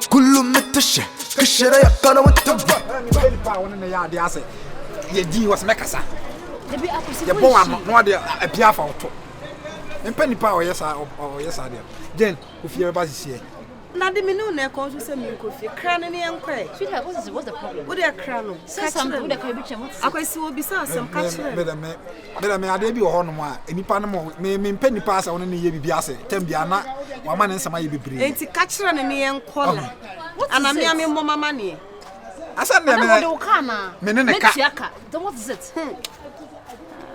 Kulumetashe, Kashara Yakana with the power in the yard. I say, ye D was Mekasa. The be up The boy, no idea, a piafo. And penny power, yes, yes, I did. Then, if you're about to see. Now the menu neck also send me coffee, cranny and cray. Sweetheart, what's the problem? What are crano? Say something with a cabbage. I can see what besides some catcher. Madam, I did be a horn, any panama, may penny pass on any year biase, Tembiana, one man and some may be brave. Ain't it catcher and me and collar? And I'm yammy mama money. I said, Menaka. What is it?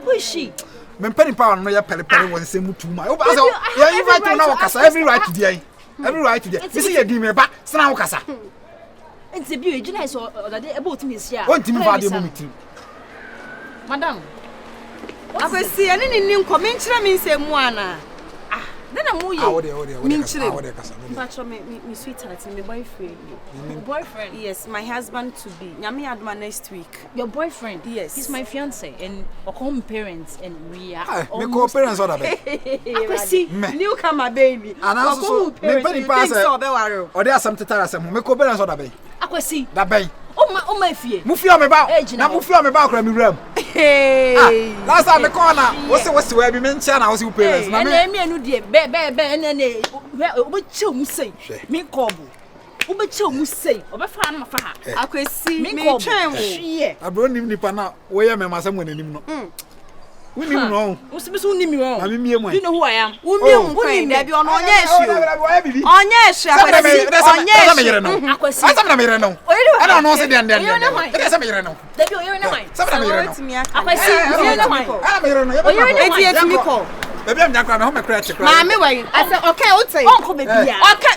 Who is she? Men penny power, no, your penny was same to my. Yeah, you right to know, every right today. Every right today. This is a demon back, Sana Casa. It's a beauty, I saw about me here. One team for the meeting. Madam, I will see any new comment. Me say Moana. Then I'm me sweetheart, my boyfriend. Boyfriend? Yes, my husband to be. Nyami Adma next week. Your boyfriend? Yes. He's my fiance and our home parents and we are. My co-parents are the I see newcomer baby. And also, penny pass or there are some tatars and my co-parents are the bay. I see that bay. Oh my fear. Mufia me ba. Na mufia me ba kra me ram. Hey. Last time me corner. What's the way be mention na what's your parents na me. And me anu de be ene obeche mu sei. Me kobo. Obeche mu sei. Obefa na fa ha. Akwesi me twen wo. Hie. Abro nim nipa na wo ye me masam wananim no. We nim no. Usibisu nim no. Na me mie mu. You know who I am. Wo mie kwai da bi ono onye ehwe. Onye ehwe akwesi. Onye ehwe. Akwesi. Asam na me re no. I don't know say den. It is me re no. Da bi oyo na wan. Sam na me re no. Akwesi. Oyo na wan. Ah me re no. Oyo na wan. Me call. Baby am nyakra me ho me kra che kra. Ma me wan. I say okay, o say. Uncle baby ya. Okay.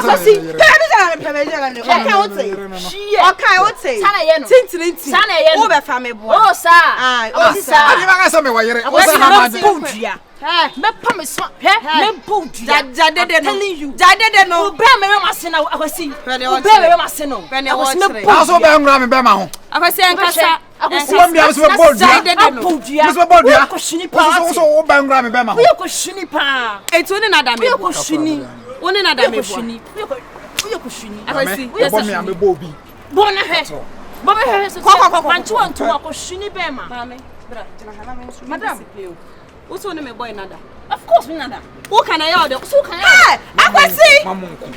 Akwesi. Okay, o say. Okay, o say. Sana ye no. Tintinti. Sana ye no. Wo be fa me bo. Oh sir. Ah, o Abi sir. ma ga say me wa yere. Wo sa ha ma na bodua. Me pa me so. Me bodua. Jadede no. Telling you. Jadede no. Obe me ma se na Akwesi. Obe me ma se no. Akwesi. Also be ngura me be ma ho. Akwesi enkasa. Akwesi. Wo mbia so be bodua. Bodua. Me so bodua. Ko shini pa. So wo be ngura me be ma ho. Wo ko shini pa. Etu ni na da me Wo bo. ko shini. Wo ni na da me bo. Wo ko shini. Akwesi. Bo me am bo bi. Bo na he. Bo me he so. Manchi won to ko shini be ma. Mame. Bra. Madam. What's on me boy nada? Of course we nada. Who can I order? So can I? Akwesi. Mamunku.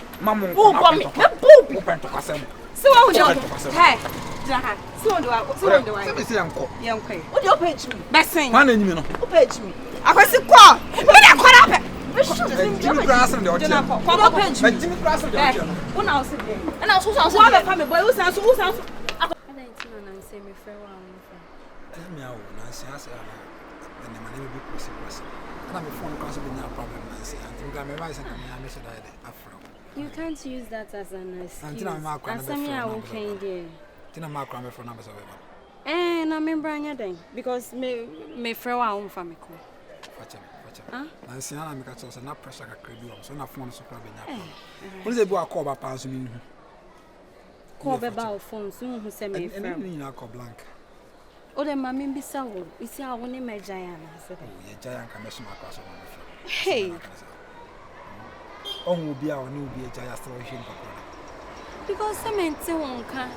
Who for me? Me bobi. Open to kasem. See what we do. Hey. Jaha. See what do I? See what do I? Say me say anko. Yankwe. What do you page me? Besin. Man enyimi no. Who page me? Akwesi kwa. Me da kwa na pe. We should Jimmy grass and the Jona oche. kwa. Kwa page me. Jimmy grass and the oche no. Who now sit there? And I so Who be family boy? Who sounds? Me friend Me awo na se ase ana. Na ma na be kwesi. Na me phone cause be na problem na se. Anti me ba se na me se da afro. You can't use that as an excuse. Antina me akwa na be phone. I won't there. Tina ma akwa me phone number so be. Na me branya den because me friend wa won fa me ko. Facha. Na se ana me ka so na pressure ka kredi o so na phone so kwa be nya. Wọ́n ṣe bí wa call ba pa so mi hu. Call be ba phone so hu se me friend. Ni na call blank. O de mama bi sa wo. Isi a wo ne me giant na se de. Ye giant ka me so ma kwa so ma me. Hey. Oh, be our new be a giant story. Because cement won ka.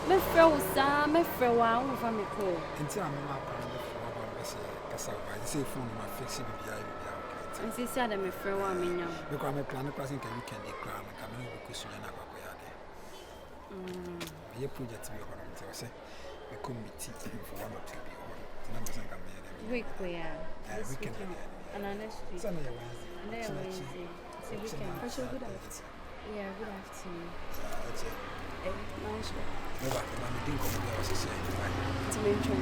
Me friend wo sa me friend wa won fa me ko. Until I'm not going to say phone my fix it be And see say that me friend wa me nyam. because I'm planning passing can weekend the crown and come in because you na kwa ya there. Your project be on until say we committee for one or two be on. Number say come here. Week where? This weekend. And next week. So na ya And then Wednesday. So weekend. Good afternoon. Yeah, good afternoon. That's it. Nice. No, but I'm doing come there was say. To mention.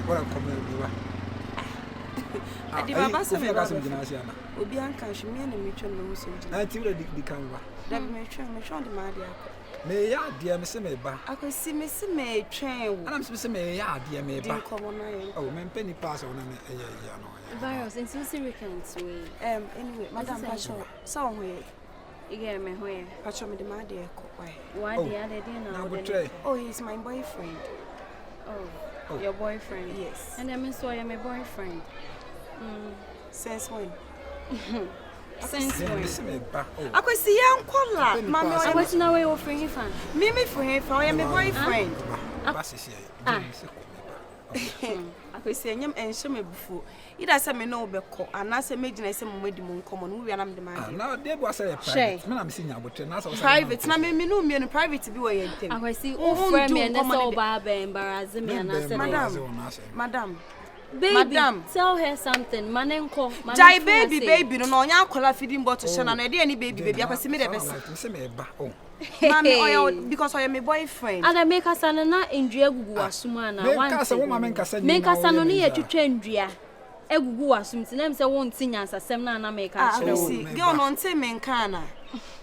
What I'm coming over. Adi baba se me ba some gymnasium. Obi anka hweme na me twem no so Na ti we di kan ba. Da me twem de ma de akọ. Me ya de me se me ba. Akwesi me se me twem wo. Ana se me ya de me Di ba. komo na ye. Oh, me penny pass on na ya no. Virus into the weekend we. Anyway, Madam Pacho, so we Yeah, me where. Pacho me de ma de akọ. Why? Why the other day Now now? go try. Oh, he's my boyfriend. Oh, your boyfriend. Yes. And then me saw you my boyfriend. Since when? Since when? This me ba. Akwesi yankola. Mami I was now way offering you fan. me for him for my boyfriend. Ba sisi e. Akwesi enyem enhye me bufu. Ida say me no obekọ anase me gina say mo madi mo nkomo no wi anam de ma ade. Na dey bo say private. Me na me sinya abotre na so. Private na me no me no private bi wo ye ntem. Akwesi o friend me and so ba be embarrass me anase. Madam. Baby, Madam, tell her something. Manenko, Jai baby no onya akola feeding bottle shana no dey any baby akwesi me dey be say me ba. Oh. Mami oya because oya my boyfriend. And I make us na ndua gugu wasuma na one. Make us no ne yetwetwa ndua. Egugu wasum ti na me say won ti nyansa sem na make us. Girl no nte me nka na.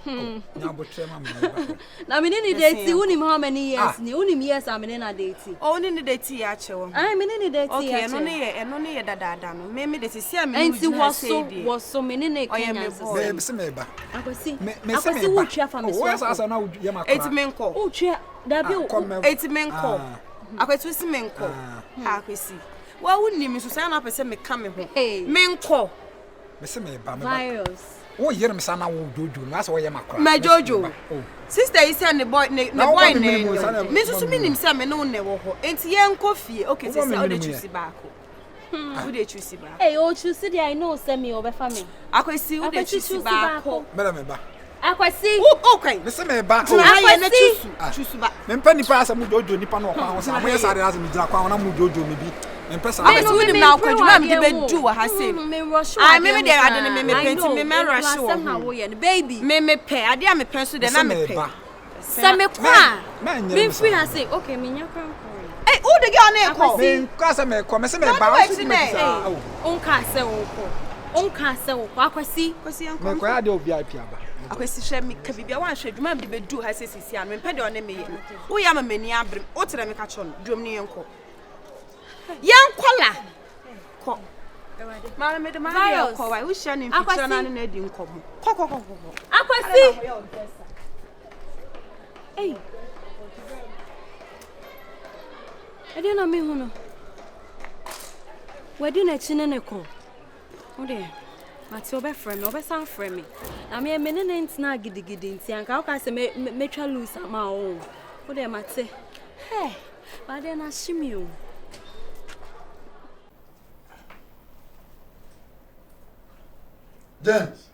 Na abotre ma me. Na me ni date unim how many years ni unim years am na date. Oh ni date ya chewo. Ai me ni date ya. Okay, no ne ye dada no. Me de see am me was so me ni nyansa. Baby say me ba. Akwasi. Me say me ba. Akwasi fa me so. O asa na ye makra. Eti me nko. O twa da bi o. Eti me nko. Akwasi si me nko. Akwasi. Wa wonni mi so say na pese me ka me ho. Me nko. Me say me ba me. Virus. Oh, you're my son, Jojo. That's why you're my cry. My Jojo. Sister is the boy, the boy name. Mrs. Minim Sam, no, never. Ain't young coffee. Okay, sister, how did you see back? Who did you see back? Hey, oh, you see, I know, send me over for me. I could see who did you see back. Madam, I could see. Okay, Mr. Me back. I choose back. Men penny pass a Mujojo Nippon. I'm where I as a Midakwan, Mujojo, maybe. And press I was with him now, could you do what I say? I maybe they are the me painting me marriage somehow, baby. Me pay, I dear me pencil, then I'm a pay. Some man, me free, I say, okay, me, your crown. Hey, who the girl name called? Because I'm a commission about Unca sell, Aquasi, VIP. I was share me, Kabibia, one should remember the do has says, and when Pedro name me. We am a many abrim, what did I make a chon, Germany uncle. Young Kola. Madam, made a man call. I wish I knew and I didn't come. Aquasi. Hey, I didn't know me who know. Why didn't I chin and a call? Oh, dear. But your best friend, over some friend me. I mean, a minute ain't snag giddy, and how can I say, make you lose my own? Oh, dear, might say, hey, but then I shim you. James.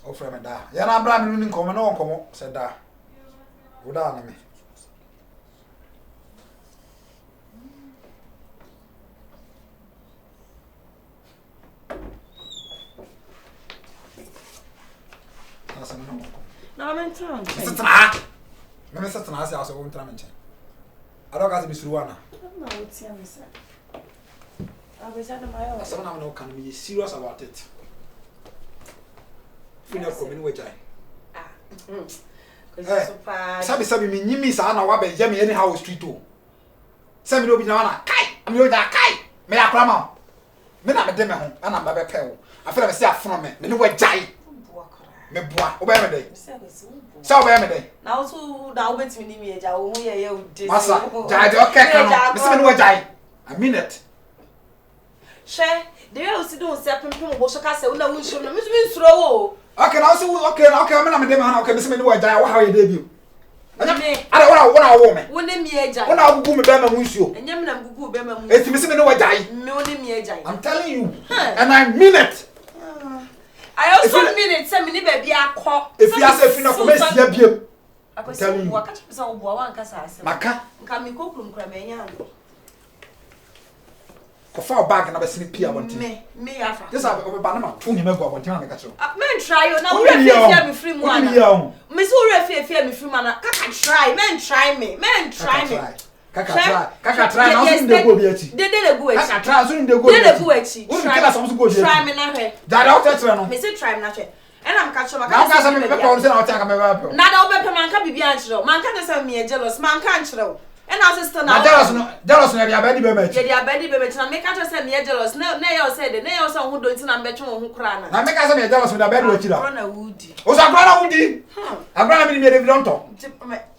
Oh, friend, da. Yana Bram in common, no come, said da. Go down me. No, I'm in town. Sit down. Me sit down. I say I won't try mention. I don't got to be Suwana. No, it's him, sir. I was at my own. Someone now can be serious about it. Fina coming with I. Sabi me nyimi sa na wa be je me anyhow street o. Sabi no bi na na kai. Am yo da kai. Me akra ma. Me na me de me ho. Ana ba be pe o. Afira me se afono me. Me no wa jai. Me boa. O be me dey. Sa o be me dey. Na so na o betimi ni me eja o hu ye o dey. Masa, jai de okay kan. Me se me no wa jai. I mean it. Share. The way you see do say pimpim bo so ka say una wunshum no me nsuro wo. Okay, now so okay, me na me dey man okay, me se me no wa jai. Wa how ye dey bi. Ada wona wo me. Wona mi eja. Wona gugu me be ma munsuo. Enyem na gugu be ma munsuo. Eti me se me no wa jai. Me wona mi eja. I'm telling you. And I mean it. I also mean it. Say me ni baby akọ. If you say fina ko me sia biem. I'm telling you. Waka chipsa obo wa nka sa ase. Maka. Nka mi kokuru nkra me nya. Ko fa bag na be sini pia wonti. Me yafa. This are be ba na ma to ni mego wonti na me ka chiro. Men try you na we refia me free mu ana. Me so refia me free mu ana. Kaka try. Men try me. Kaka try na so ndego bi achi. Dede go achi. Kaka try so ndego bi achi. Dede go achi. Try so go achi. Try me na hwe. Dada o tetre no. Me say try me na hwe. And I'm catch up. Now ka say me be pa on say na o take me ba pe. Na da obepe man ka bibia anchiro. Man ka say me jealous. Man ka anchiro. And I sister now. Jealous no dia bedi be me. Dia bedi be me na make ka say me jealous. Na you say de. Na you say hu do nti na mbetwe wo hu kra na. Na make ka say me jealous na bedi wo chi da. Kra na wudi. O sa kra na wudi. Agora me me dey don to.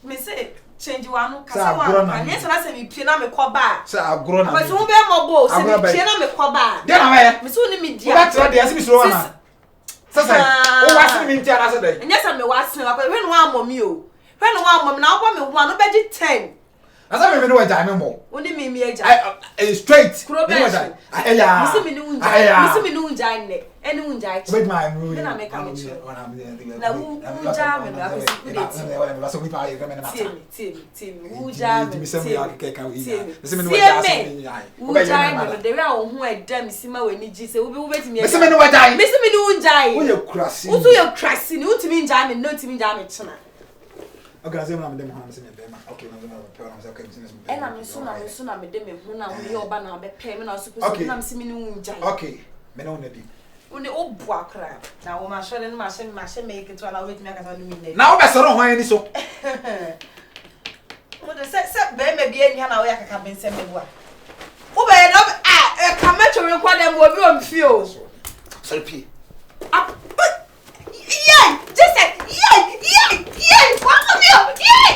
Me say change one kasa one. And yes na say me pie na me ko ba. Say agoro na. But who be mo bo say me pie na me ko ba. Dia na me. Me so ni me dia. What try dey say me slow na. Sasa o wase mi ntia na se dey. Nya se me wase wa hwe no wa mom yo. Hwe no wa mom na wo me ho no beji 10. Asa me no wa jai me mo. Oni mi eja. Straight. Kurobesha. Aya. Misi mi ni unja. Misi mi ni unja ne. Eni unja chi. Wait my room. Na me ka me chi. Na unja me na ko so we buy them na. Tim. Unja me. Misi mi ya ke ka wi. Misi mi ni wa jai me. Unja me de we a wo ho eda misi ma wani ji se wo be timi. Misi mi ni wa jai. Misi mi ni unja. Wo ye krasi. Wo so ye krasi ni utimi unja me no utimi unja me chena. Okay, say na me dem ha me say me dem. Okay, na me pe na me say okay business me. Ena me so na me dem hu na wo ye oba na be pe me na so ko na misi mi ni unja. Okay, me no na bi. Uni obu akra. Na wo ma shole ni ma she make it na wait me aka no mi na. Na wo be soro ho ani so. Wo de se be me bi eni na wo ya kaka ben se me bua. Wo be no ka ma chore kwa dem wo bi o mfi o. Sorry p. Yay! Just say yay! What come here? Yay!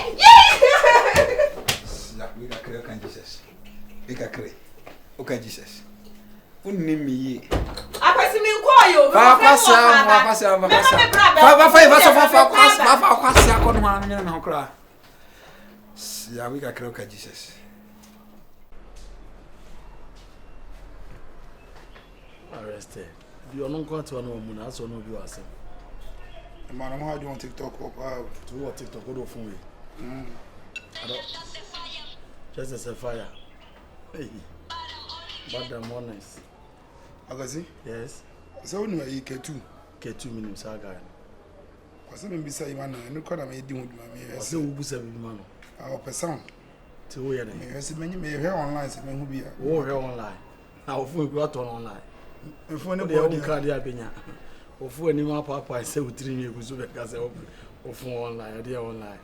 Ya we ka kre kan Jesus. We ka kre. O ka Jesus. Unni mi yi. Akwasi mi nko yo. Fa kwasi akọ no anu na hokra. Ya we ka kre o ka Jesus. Arrested. You don't go to no mun aso no bi wase. Man, I'm hard on TikTok. To what TikTok go do fun we. Just as a fire. Hey. But the mornings. Agazi? Yes. So when you K2. K2 minutes aga. Kwase me bisa you man, no kwada me di huduma me. Kwase wo busa bi man. Our person. Ti wo ye dey. Me yesi me hear online se me hu bia. Wo hear online. Na wo fun ku ato online. Me phone The body card ya benya. Ofu ani ma papa say utiri ni eguso be ka say ofu online, dey online.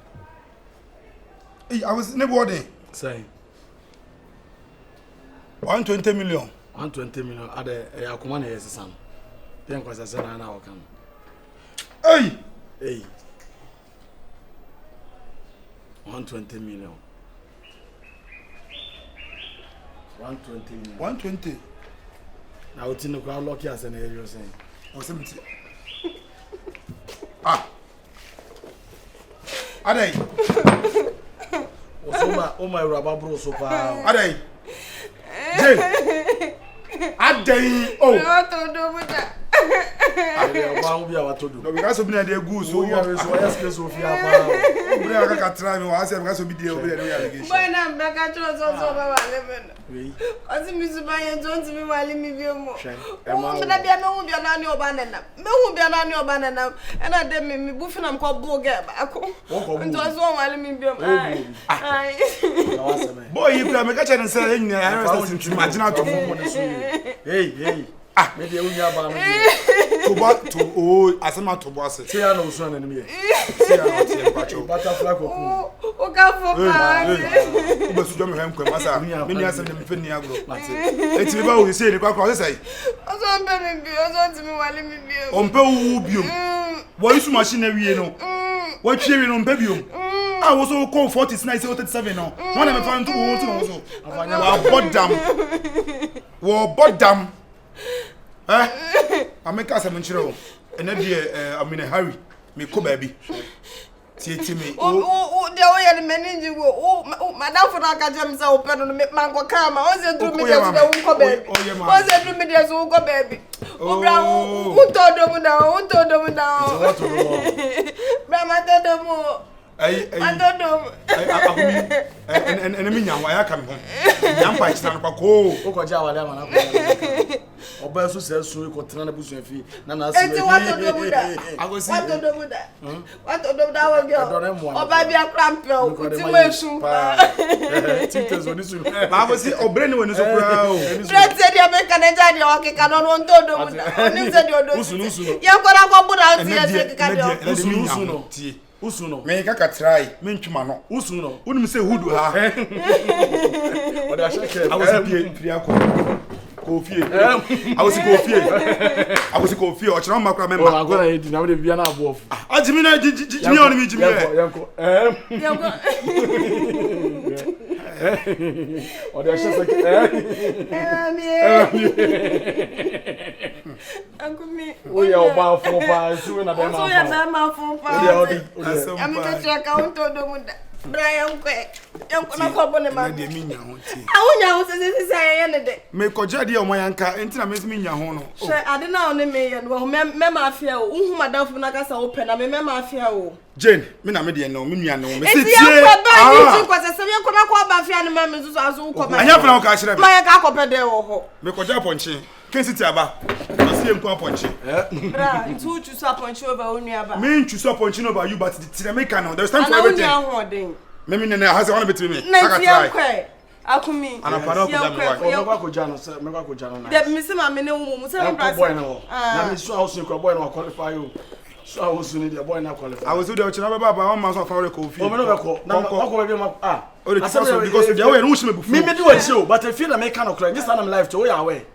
Hey, I was in the body. Say 120 million. 120 million ade akoma na yesesa. Then kwasa say na o kan. Hey, Hey. 120 million. 120 million. 120. Now it's in the crowd lucky as an area saying. Or 70. Ah. Adey. Oh my rubber bro so far. Adey. Jay. Adey. Oh. What to do with that? No, because of the good so you are so yes Sophia pa. We are going to try me once because of the allegation. Boy na mbeka cho so ba wale men. Oui. Asi mi su ba yen don't mi wale mi bi mo. E O me na bia me hu bia na ni oba na na. Me hu bia na ni oba na na. E na de mi bu fi na mko bu ge ba ko. Nto so wale mi bi mo. Ai. Boy, you can make a chance and say, I imagine to Hey. Maybe you are bad. to oh, as a matter to boss it. Say I know son enemy. Butterfly cocoon. O ka fo pa. But you don't have Massa. Many as a penny agro. It's about you say the crack say. O so mbe mi bi, o so ti mi wale mi bi. On pe wo biom. What is machine we no? What cheering on baby? I was so called 49 37 now. One of my friends also. Wa bodam. I make us a mention. And then I'm in a hurry. Me ko baby. Titi me. Oh, the way the manager go. Oh, madam for that jam say open on make man go come. O se do me dey go baby. O se do me dey go baby. O bra o to do mu na. What to do? Bra ma to do mu. And me nyan why come home. Nyan pa chita no kwako. O ko ja wale amana ko. Oba so se so ko tena na busu afi na na asu. Enti what to do with that? What to do with that? What to do with that one girl? Oba bi akrampe o. Ti mo esu. Ti tezo ni su. Ba bo si obre ni woni so kura o. Dread say dia be kan ja dia o ke kan no to do with that. Oni say dia do. Usu. Ya ko na ko bu na ti ya se ka dia. Usu no. Usu no. Me kaka try. Me ntwuma no. Usu no. Unim say hudu ha. O da shake. I was pie Kofi. I was Kofi. O chira makra member. Oh, agora e di na we bia na abo of. Jimmy na Jimmy on me Jimmy. Yanko. Or the shall Uncle me. We are about 4 pies, soon at Also, you're my phone. I'm going to account on the Brian Quay. Young Conabon, my dear Mina. I won't say anything. Make a jadi on my anchor, and I miss me. I don't know, and well, Mamma fear, whom I don't Nagasa open. I remember fear. Jane, Mina Median, no, Mina, no, It's the young was a 7 Conaco Members as who come. I have no cash. My Caco Make a job on chin. Can't sit about. I see him pop on chin. Two to support you about only about. Mean to support you about you, but it's the American. There's time for everything. Maybe has one between me. I come in. And a parapet. That Miss Mamma, boy, no. Now, Miss House, you can qualify you. So I was soon the boy now qualified. I was doing the Chinaba 1 month of our coffee. Because they were me do a show, but I feel I make kind of cry. This time I'm live to way away.